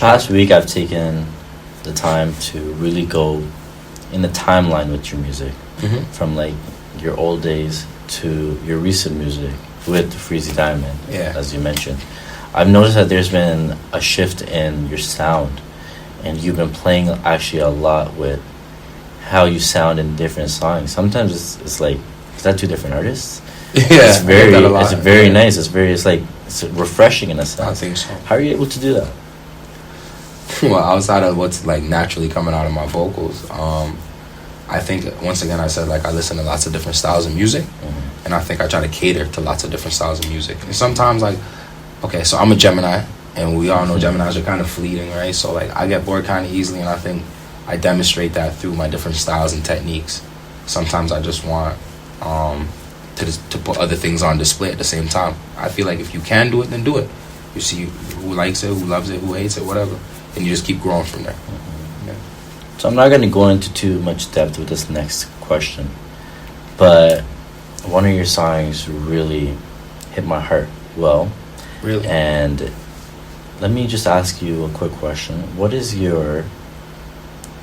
past week, I've taken the time to really go in the timeline with your music, from like your old days to your recent music with Freezy Diamond, as you mentioned. I've noticed that there's been a shift in your sound, and you've been playing actually a lot with how you sound in different songs. Sometimes it's like, is that two different artists? Yeah, it's very nice. It's refreshing in a sense. I think so. How are you able to do that? Well, outside of what's like naturally coming out of my vocals, I think once again I said like I listen to lots of different styles of music, and I think I try to cater to lots of different styles of music. And sometimes like, okay, so I'm a Gemini, and we all know Geminis are kind of fleeting, right? So like I get bored kind of easily, and I think I demonstrate that through my different styles and techniques. Sometimes I just want to put other things on display at the same time. I feel like if you can do it, then do it. You see who likes it, who loves it, who hates it, whatever, and you just keep growing from there. Yeah. So I'm not going to go into too much depth with this next question, but one of your songs really hit my heart well. Really? And let me just ask you a quick question. What is your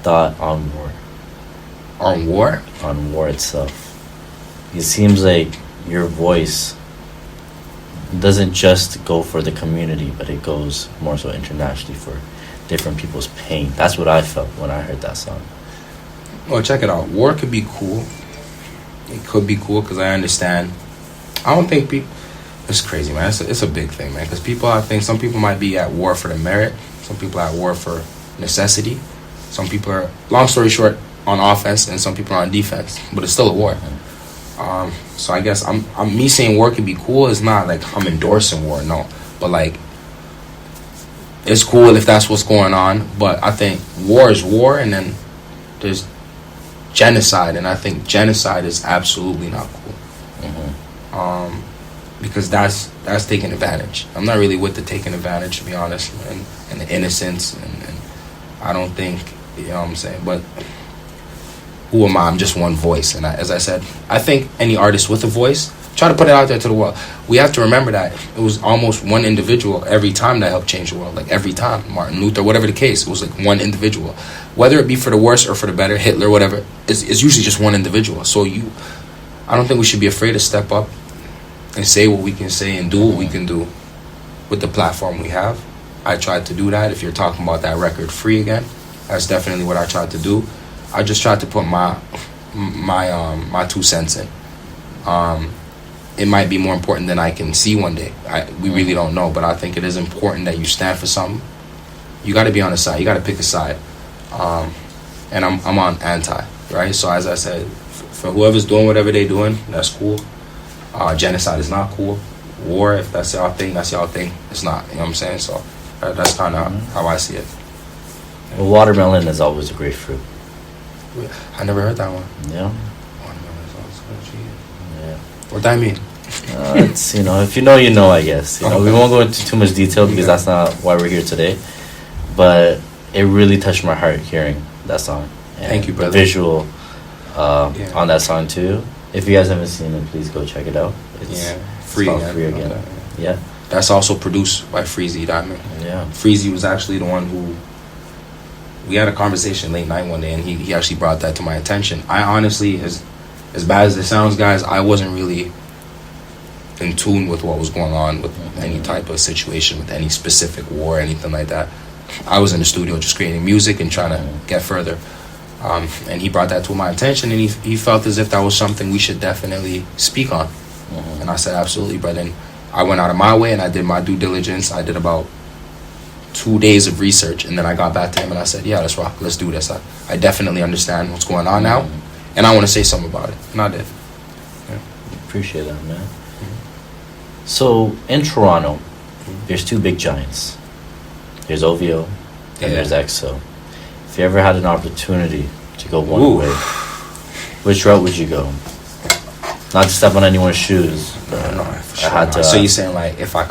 thought on war? On war? On war itself. It seems like your voice doesn't just go for the community, but it goes more so internationally for different people's pain. That's what I felt when I heard that song. Well, check it out. War could be cool. It could be cool because I understand. I don't think people... It's crazy, man. It's a big thing, man. Because people, I think some people might be at war for the merit. Some people are at war for necessity. Some people are, long story short, on offense, and some people are on defense. But it's still a war. So I guess I'm me saying war can be cool is not like I'm endorsing war, no. But like, it's cool if that's what's going on. But I think war is war, and then there's genocide, and I think genocide is absolutely not cool. Because that's taking advantage. I'm not really with the taking advantage, to be honest, and the innocence, and I don't think, you know what I'm saying. But who am I? I'm just one voice, and as I said, I think any artist with a voice, try to put it out there to the world. We have to remember that it was almost one individual every time that helped change the world. Like every time, Martin Luther, whatever the case, it was like one individual. Whether it be for the worse or for the better, Hitler, whatever, it's usually just one individual. So I don't think we should be afraid to step up and say what we can say and do what we can do with the platform we have. I tried to do that. If you're talking about that record, Free Again, that's definitely what I tried to do. I just tried to put my 2 cents in. It might be more important than I can see one day. We really don't know, but I think it is important that you stand for something. You got to be on a side. You got to pick a side. And I'm on anti, right? So as I said, for whoever's doing whatever they're doing, that's cool. Genocide is not cool. War, if that's y'all thing, that's y'all thing. It's not, you know what I'm saying? So that's kind of how I see it. Well, watermelon is always a great fruit. I never heard that one. Yeah. Watermelon is always a great fruit. Yeah. What that mean? It's, you know, if you know, you know, I guess. You know, we won't go into too much detail because that's not why we're here today. But it really touched my heart hearing that song. And thank you, brother. The visual on that song too. If you guys haven't seen it, please go check it out. It's Free Again. Okay. Yeah. That's also produced by Freezy Diamond. Yeah. Freezy was actually the one who... We had a conversation late night one day, and he actually brought that to my attention. I honestly, as bad as it sounds, guys, I wasn't really in tune with what was going on with any type of situation, with any specific war, anything like that. I was in the studio just creating music and trying to get further. And he brought that to my attention, and he felt as if that was something we should definitely speak on. And I said, absolutely, brother. And I went out of my way, and I did my due diligence. I did about 2 days of research, and then I got back to him, and I said, yeah, let's rock. Let's do this. I definitely understand what's going on now, and I want to say something about it. And I did. Yeah. Appreciate that, man. So, in Toronto, there's 2 big giants. There's OVO, and there's EXO. If you ever had an opportunity to go one way, which route would you go? Not to step on anyone's shoes, but no, for sure. So you're saying, like, if I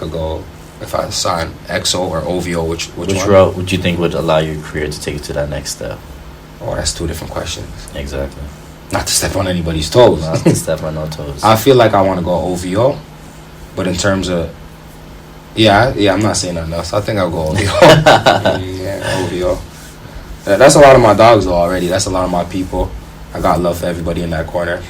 sign EXO or OVO, which route would you think would allow your career to take you to that next step? Oh, that's 2 different questions. Exactly. Not to step on anybody's toes. Not to step on no toes. I feel like I want to go OVO, but in terms of... Yeah, I'm not saying nothing else. I think I'll go OVO. That's a lot of my dogs though already. That's a lot of my people. I got love for everybody in that corner.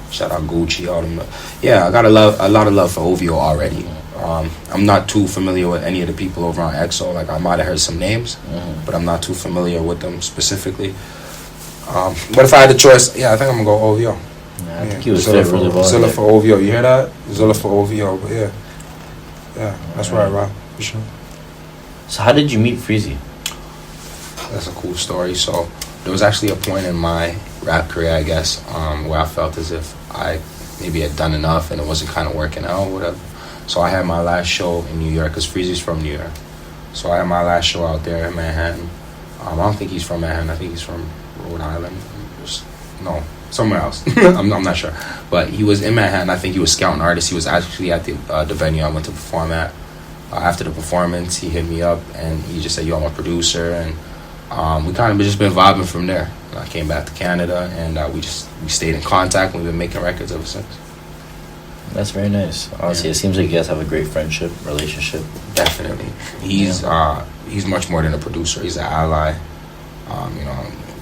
Shout out Gucci, all them. Yeah, I got a lot of love for OVO already. I'm not too familiar with any of the people over on EXO. Like I might have heard some names, but I'm not too familiar with them specifically. But if I had the choice, yeah, I think I'm gonna go OVO. Yeah, I think he was fit really well. Zilla for OVO. You hear that? Zilla for OVO. But yeah, that's right, Rob. For sure. So how did you meet Freezy? That's a cool story. So there was actually a point in my rap career, I guess, where I felt as if I maybe had done enough and it wasn't kind of working out or whatever. So I had my last show in New York, because Freezy's from New York. So I had my last show out there in Manhattan. I don't think he's from Manhattan. I think he's from Rhode Island. No, somewhere else. I'm not sure. But he was in Manhattan. I think he was scouting artists. He was actually at the venue I went to perform at. After the performance, he hit me up and he just said, "Yo, I'm a producer." And we kind of just been vibing from there. And I came back to Canada and we stayed in contact. We've been making records ever since. That's very nice. Honestly, It seems like you guys have a great friendship, relationship. Definitely. He's much more than a producer. He's an ally.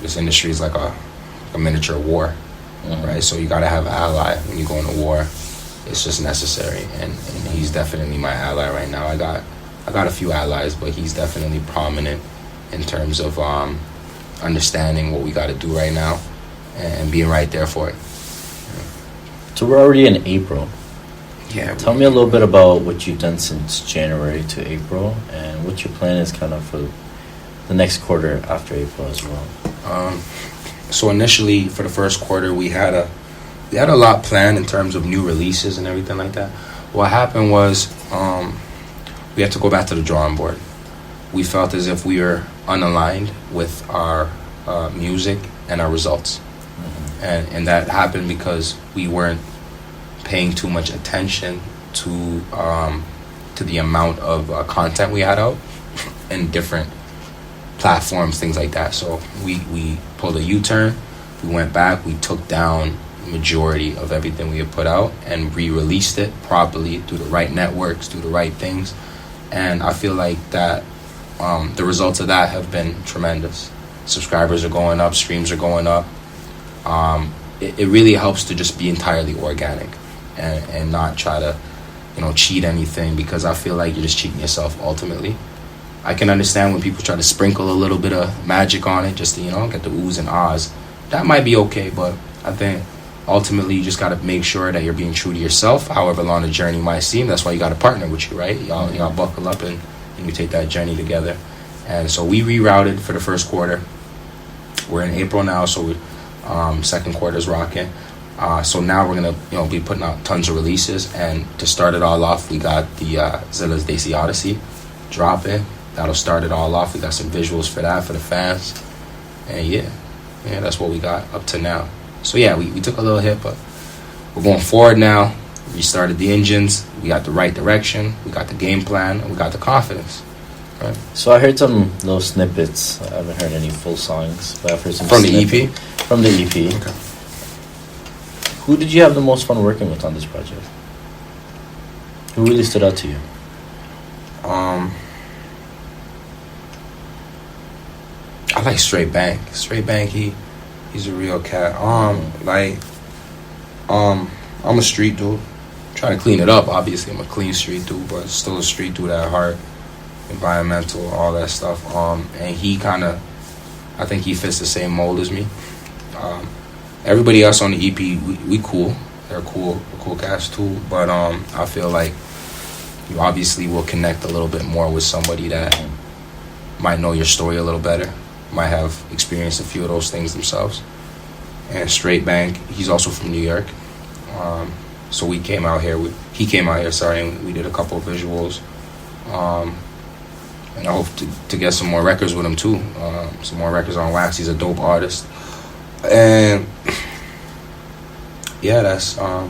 This industry is like a miniature war, right? So you got to have an ally when you go into war. It's just necessary, and he's definitely my ally right now. I got a few allies, but he's definitely prominent in terms of understanding what we got to do right now and being right there for it. So we're already in April. Yeah. Tell me a little bit about what you've done since January to April, and what your plan is kind of for the next quarter after April as well. So initially, for the first quarter, we had a lot planned in terms of new releases and everything like that. What happened was we had to go back to the drawing board. We felt as if we were unaligned with our music and our results. And that happened because we weren't paying too much attention to the amount of content we had out in different platforms, things like that. So we pulled a U-turn. We went back. We took down the majority of everything we had put out and re-released it properly through the right networks, through the right things. And I feel like that the results of that have been tremendous. Subscribers are going up. Streams are going up. It really helps to just be entirely organic and not try to, cheat anything, because I feel like you're just cheating yourself ultimately. I can understand when people try to sprinkle a little bit of magic on it just to, get the oohs and ahs. That might be okay, but I think ultimately you just got to make sure that you're being true to yourself, however long the journey might seem. That's why you got to partner with you, right? Y'all buckle up and you take that journey together. And so we rerouted for the first quarter. We're in April now, so second quarter's rocking. So now we're gonna be putting out tons of releases, and to start it all off, we got the Zilla's Desi Odyssey dropping. That'll start it all off. We got some visuals for that for the fans, and yeah, that's what we got up to now. So yeah, we took a little hit, but we're going forward now. We started the engines. We got the right direction. We got the game plan, and we got the confidence. Right. So I heard some little snippets. I haven't heard any full songs, but I've heard some from the EP. From the EP. Okay. Who did you have the most fun working with on this project? Who really stood out to you? I like Straight Bank. Straight Bank, he's a real cat. I'm a street dude. Trying to clean it up. Obviously, I'm a clean street dude, but still a street dude at heart. Environmental, all that stuff. And he kind of, I think he fits the same mold as me. Everybody else on the EP, we cool. They're cool cats too. But I feel like you obviously will connect a little bit more with somebody that might know your story a little better, might have experienced a few of those things themselves. And Straight Bank, he's also from New York. So he came out here, and we did a couple of visuals. And I hope to get some more records with him too. Some more records on wax. He's a dope artist. And yeah, that's I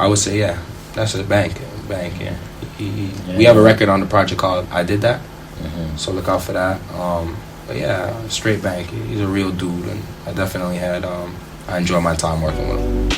would say, yeah, that's a bank, yeah. We have a record on the project called I Did That. So look out for that. But yeah, Straight Bank, he's a real dude, and I definitely I enjoy my time working with him.